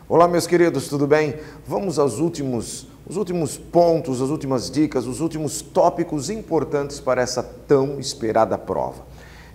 Olá, meus queridos, tudo bem? Vamos aos últimos pontos, as últimas dicas, os últimos tópicos importantes para essa tão esperada prova.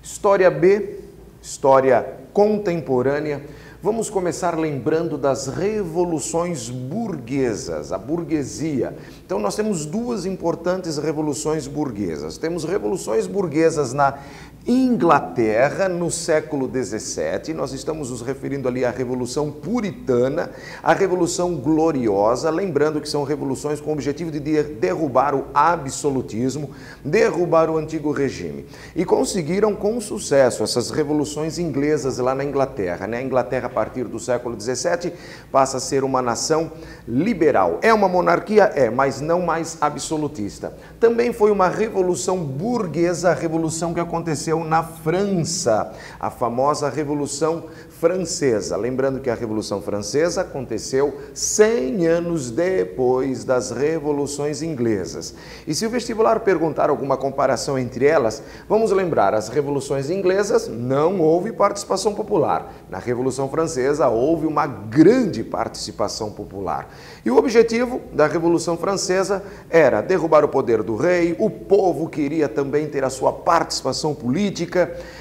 História B, história contemporânea. Vamos começar lembrando das revoluções burguesas, a burguesia. Então, nós temos duas importantes revoluções burguesas. Temos revoluções burguesas na Inglaterra, no século XVII, nós estamos nos referindo ali à Revolução Puritana, a Revolução Gloriosa, lembrando que são revoluções com o objetivo de derrubar o absolutismo, derrubar o antigo regime. E conseguiram com sucesso essas revoluções inglesas lá na Inglaterra. A Inglaterra, a partir do século XVII, passa a ser uma nação liberal. É uma monarquia? É, mas não mais absolutista. Também foi uma revolução burguesa, a revolução que aconteceu na França, a famosa Revolução Francesa. Lembrando que a Revolução Francesa aconteceu 100 anos depois das revoluções inglesas. E se o vestibular perguntar alguma comparação entre elas, vamos lembrar, as revoluções inglesas não houve participação popular. Na Revolução Francesa houve uma grande participação popular. E o objetivo da Revolução Francesa era derrubar o poder do rei, o povo queria também ter a sua participação política.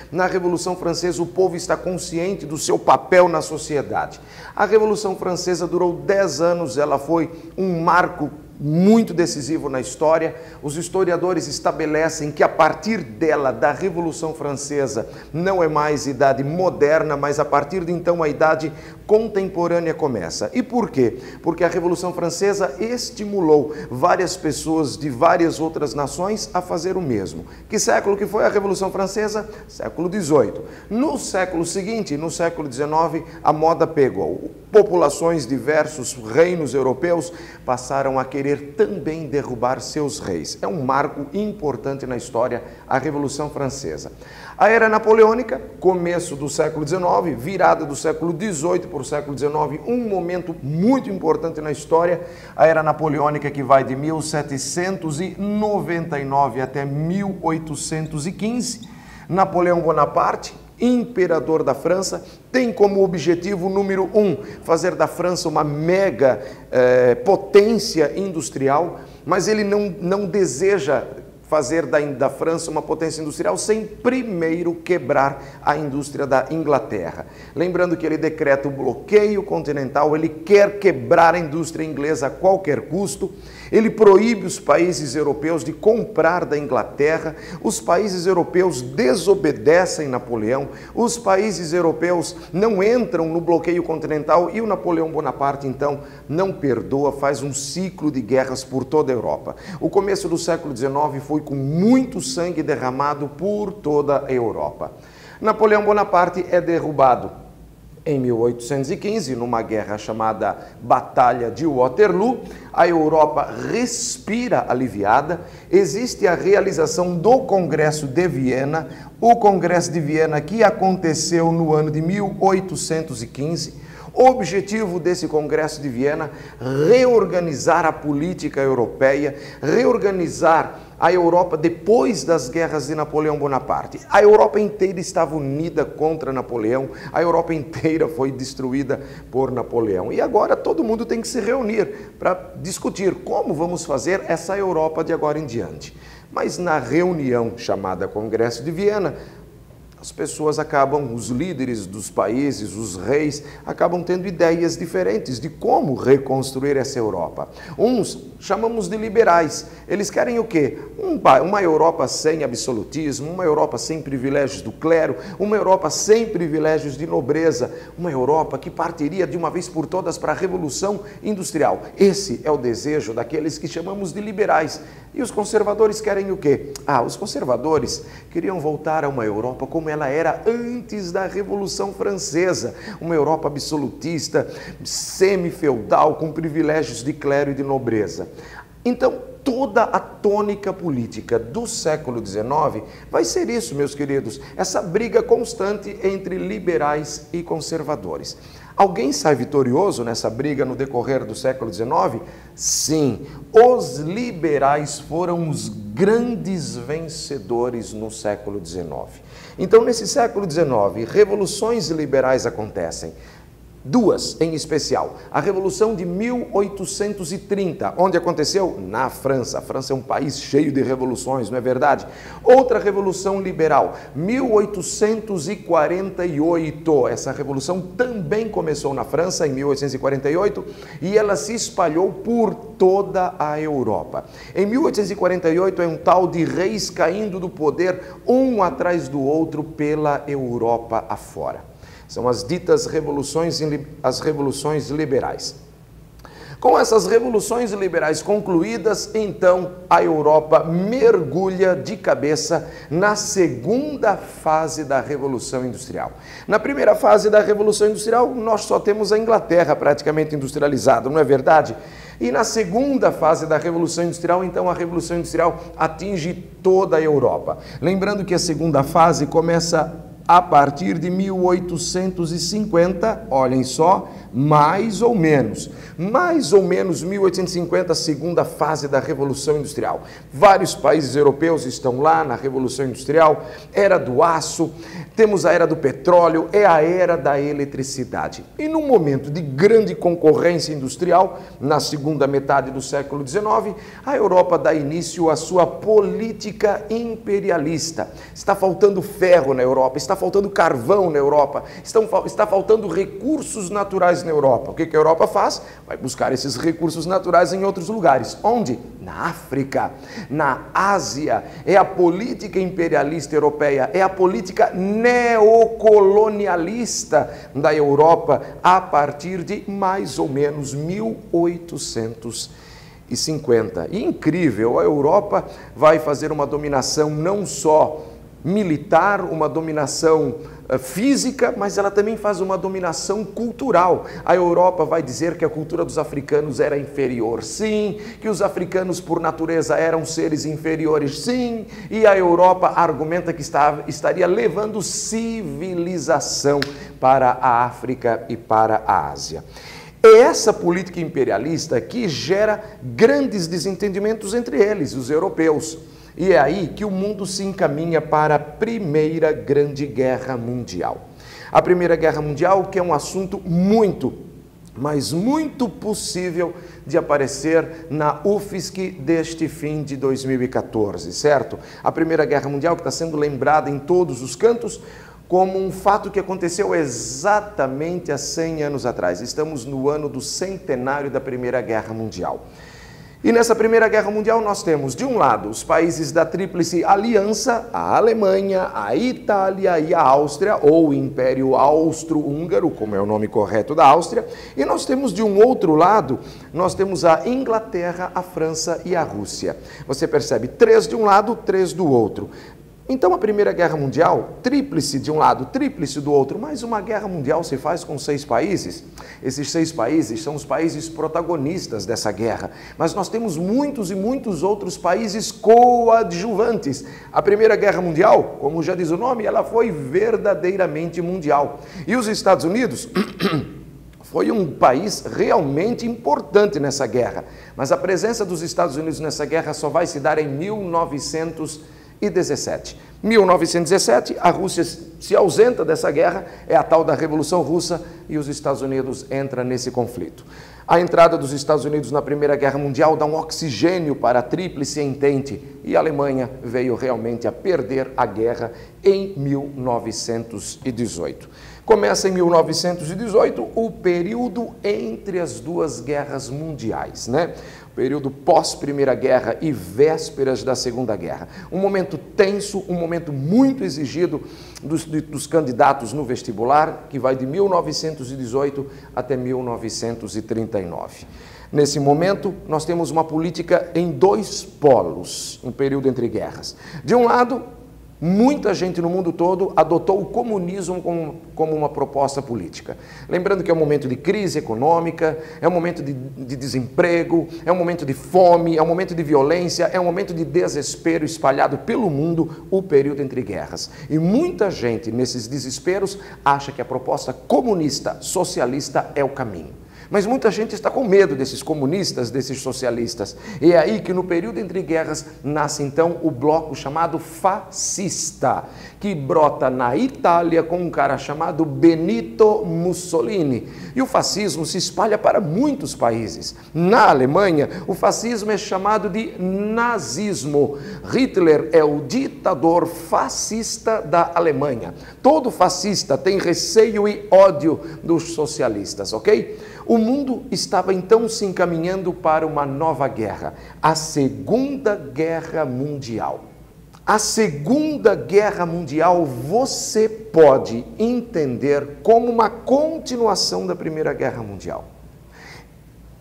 Na Revolução Francesa, o povo está consciente do seu papel na sociedade. A Revolução Francesa durou 10 anos, ela foi um marco muito decisivo na história. Os historiadores estabelecem que a partir dela, da Revolução Francesa, não é mais idade moderna, mas a partir de então a idade contemporânea começa. E por quê? Porque a Revolução Francesa estimulou várias pessoas de várias outras nações a fazer o mesmo. Que século que foi a Revolução Francesa? Século XVIII. No século seguinte, no século XIX, a moda pegou. Populações de diversos reinos europeus passaram a querer também derrubar seus reis. É um marco importante na história, a Revolução Francesa. A Era Napoleônica, começo do século XIX, virada do século XVIII para o século XIX, um momento muito importante na história. A Era Napoleônica que vai de 1799 até 1815. Napoleão Bonaparte, imperador da França, tem como objetivo número 1 fazer da França uma mega potência industrial, mas ele não deseja fazer da França uma potência industrial sem primeiro quebrar a indústria da Inglaterra. Lembrando que ele decreta o bloqueio continental, ele quer quebrar a indústria inglesa a qualquer custo, ele proíbe os países europeus de comprar da Inglaterra, os países europeus desobedecem Napoleão, os países europeus não entram no bloqueio continental e o Napoleão Bonaparte, então, não perdoa, faz um ciclo de guerras por toda a Europa. O começo do século XIX foi com muito sangue derramado por toda a Europa. Napoleão Bonaparte é derrubado em 1815, numa guerra chamada Batalha de Waterloo. A Europa respira aliviada, existe a realização do Congresso de Viena, o Congresso de Viena que aconteceu no ano de 1815. O objetivo desse Congresso de Viena, reorganizar a política europeia, reorganizar a Europa depois das guerras de Napoleão Bonaparte. A Europa inteira estava unida contra Napoleão, a Europa inteira foi destruída por Napoleão. E agora todo mundo tem que se reunir para discutir como vamos fazer essa Europa de agora em diante. Mas na reunião chamada Congresso de Viena, as pessoas acabam, os líderes dos países, os reis, acabam tendo ideias diferentes de como reconstruir essa Europa. Uns chamamos de liberais. Eles querem o quê? Uma Europa sem absolutismo, uma Europa sem privilégios do clero, uma Europa sem privilégios de nobreza, uma Europa que partiria de uma vez por todas para a Revolução Industrial. Esse é o desejo daqueles que chamamos de liberais. E os conservadores querem o quê? Os conservadores queriam voltar a uma Europa como ela era antes da Revolução Francesa, uma Europa absolutista, semi-feudal, com privilégios de clero e de nobreza. Então, toda a tônica política do século XIX vai ser isso, meus queridos, essa briga constante entre liberais e conservadores. Alguém sai vitorioso nessa briga no decorrer do século XIX? Sim, os liberais foram os grandes vencedores no século XIX. Então, nesse século XIX, revoluções liberais acontecem. Duas em especial. A Revolução de 1830, onde aconteceu? Na França. A França é um país cheio de revoluções, não é verdade? Outra Revolução Liberal, 1848. Essa revolução também começou na França em 1848 e ela se espalhou por toda a Europa. Em 1848 é um tal de reis caindo do poder, um atrás do outro pela Europa afora. São as ditas revoluções liberais. Com essas revoluções liberais concluídas, então a Europa mergulha de cabeça na segunda fase da Revolução Industrial. Na primeira fase da Revolução Industrial, nós só temos a Inglaterra praticamente industrializada, não é verdade? E na segunda fase da Revolução Industrial, então a Revolução Industrial atinge toda a Europa. Lembrando que a segunda fase começa a partir de 1850, olhem só, mais ou menos 1850, a segunda fase da Revolução Industrial. Vários países europeus estão lá na Revolução Industrial, era do aço, temos a era do petróleo, é a era da eletricidade. E num momento de grande concorrência industrial, na segunda metade do século XIX, a Europa dá início à sua política imperialista. Está faltando ferro na Europa, está faltando carvão na Europa, está faltando recursos naturais na Europa. O que a Europa faz? Vai buscar esses recursos naturais em outros lugares. Onde? Na África, na Ásia. É a política imperialista europeia, é a política neocolonialista da Europa a partir de mais ou menos 1850. E incrível, a Europa vai fazer uma dominação não só militar, uma dominação física, mas ela também faz uma dominação cultural. A Europa vai dizer que a cultura dos africanos era inferior, sim, que os africanos por natureza eram seres inferiores, sim, e a Europa argumenta que estaria levando civilização para a África e para a Ásia. É essa política imperialista que gera grandes desentendimentos entre eles, os europeus. E é aí que o mundo se encaminha para a Primeira Grande Guerra Mundial. A Primeira Guerra Mundial, que é um assunto muito, mas muito possível de aparecer na UFSC deste fim de 2014, certo? A Primeira Guerra Mundial que está sendo lembrada em todos os cantos como um fato que aconteceu exatamente há 100 anos atrás. Estamos no ano do centenário da Primeira Guerra Mundial. E nessa Primeira Guerra Mundial nós temos, de um lado, os países da Tríplice Aliança, a Alemanha, a Itália e a Áustria, ou Império Austro-Húngaro, como é o nome correto da Áustria, e nós temos, de um outro lado, nós temos a Inglaterra, a França e a Rússia. Você percebe, 3 de um lado, 3 do outro. Então a Primeira Guerra Mundial, tríplice de um lado, tríplice do outro, mas uma guerra mundial se faz com 6 países. Esses 6 países são os países protagonistas dessa guerra, mas nós temos muitos e muitos outros países coadjuvantes. A Primeira Guerra Mundial, como já diz o nome, ela foi verdadeiramente mundial. E os Estados Unidos foi um país realmente importante nessa guerra, mas a presença dos Estados Unidos nessa guerra só vai se dar em 1917. 1917, a Rússia se ausenta dessa guerra, é a tal da Revolução Russa, e os Estados Unidos entram nesse conflito. A entrada dos Estados Unidos na Primeira Guerra Mundial dá um oxigênio para a Tríplice Entente, e a Alemanha veio realmente a perder a guerra em 1918. Começa em 1918 o período entre as duas guerras mundiais, né? Período pós-Primeira Guerra e vésperas da Segunda Guerra. Um momento tenso, um momento muito exigido dos candidatos no vestibular, que vai de 1918 até 1939. Nesse momento, nós temos uma política em 2 polos, um período entre guerras. De um lado, muita gente no mundo todo adotou o comunismo como uma proposta política. Lembrando que é um momento de crise econômica, é um momento de desemprego, é um momento de fome, é um momento de violência, é um momento de desespero espalhado pelo mundo, o período entre guerras. E muita gente, nesses desesperos, acha que a proposta comunista, socialista é o caminho. Mas muita gente está com medo desses comunistas, desses socialistas. E é aí que no período entre guerras nasce então o bloco chamado fascista, que brota na Itália com um cara chamado Benito Mussolini. E o fascismo se espalha para muitos países. Na Alemanha, o fascismo é chamado de nazismo. Hitler é o ditador fascista da Alemanha. Todo fascista tem receio e ódio dos socialistas, ok? O mundo estava então se encaminhando para uma nova guerra, a Segunda Guerra Mundial. A Segunda Guerra Mundial você pode entender como uma continuação da Primeira Guerra Mundial.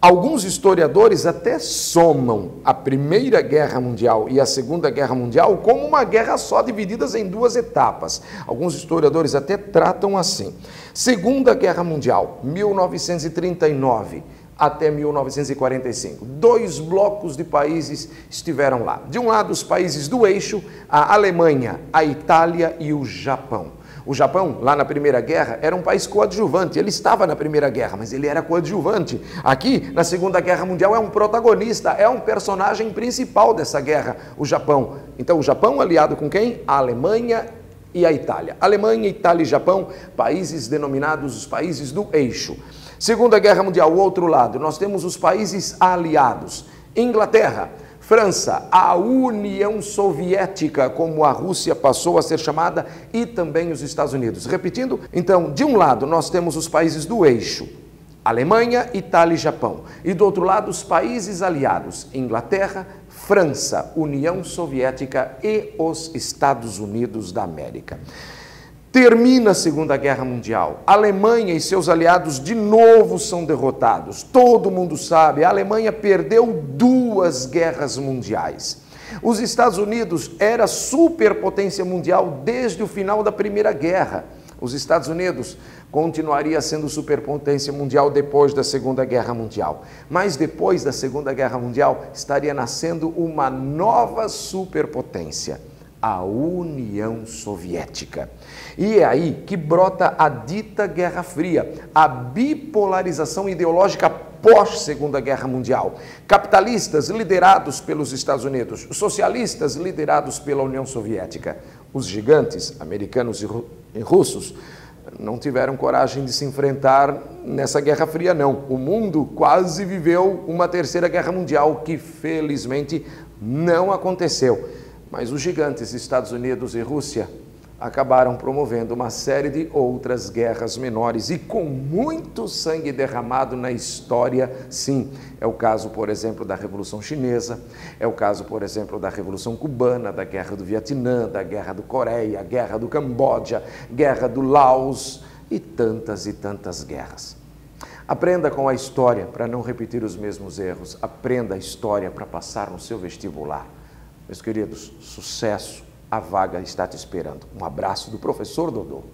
Alguns historiadores até somam a Primeira Guerra Mundial e a Segunda Guerra Mundial como uma guerra só, divididas em duas etapas. Alguns historiadores até tratam assim. Segunda Guerra Mundial, 1939 até 1945. 2 blocos de países estiveram lá. De um lado, os países do eixo, a Alemanha, a Itália e o Japão. O Japão, lá na Primeira Guerra, era um país coadjuvante. Ele estava na Primeira Guerra, mas ele era coadjuvante. Aqui, na Segunda Guerra Mundial, é um protagonista, é um personagem principal dessa guerra, o Japão. Então, o Japão aliado com quem? A Alemanha e a Itália. Alemanha, Itália e Japão, países denominados os países do eixo. Segunda Guerra Mundial, o outro lado, nós temos os países aliados. Inglaterra, França, a União Soviética, como a Rússia passou a ser chamada, e também os Estados Unidos. Repetindo, então, de um lado nós temos os países do eixo, Alemanha, Itália e Japão. E do outro lado, os países aliados, Inglaterra, França, União Soviética e os Estados Unidos da América. Termina a Segunda Guerra Mundial. A Alemanha e seus aliados de novo são derrotados. Todo mundo sabe, a Alemanha perdeu 2 guerras mundiais. Os Estados Unidos era superpotência mundial desde o final da Primeira Guerra. Os Estados Unidos continuaria sendo superpotência mundial depois da Segunda Guerra Mundial. Mas depois da Segunda Guerra Mundial estaria nascendo uma nova superpotência, a União Soviética. E é aí que brota a dita Guerra Fria, a bipolarização ideológica pós-Segunda Guerra Mundial. Capitalistas liderados pelos Estados Unidos, socialistas liderados pela União Soviética. Os gigantes, americanos e russos, não tiveram coragem de se enfrentar nessa Guerra Fria, não. O mundo quase viveu uma Terceira Guerra Mundial, que felizmente não aconteceu. Mas os gigantes Estados Unidos e Rússia acabaram promovendo uma série de outras guerras menores e com muito sangue derramado na história, sim. É o caso, por exemplo, da Revolução Chinesa, é o caso, por exemplo, da Revolução Cubana, da Guerra do Vietnã, da Guerra do Coreia, Guerra do Camboja, Guerra do Laos e tantas guerras. Aprenda com a história para não repetir os mesmos erros. Aprenda a história para passar no seu vestibular. Meus queridos, sucesso, a vaga está te esperando. Um abraço do professor Dodô.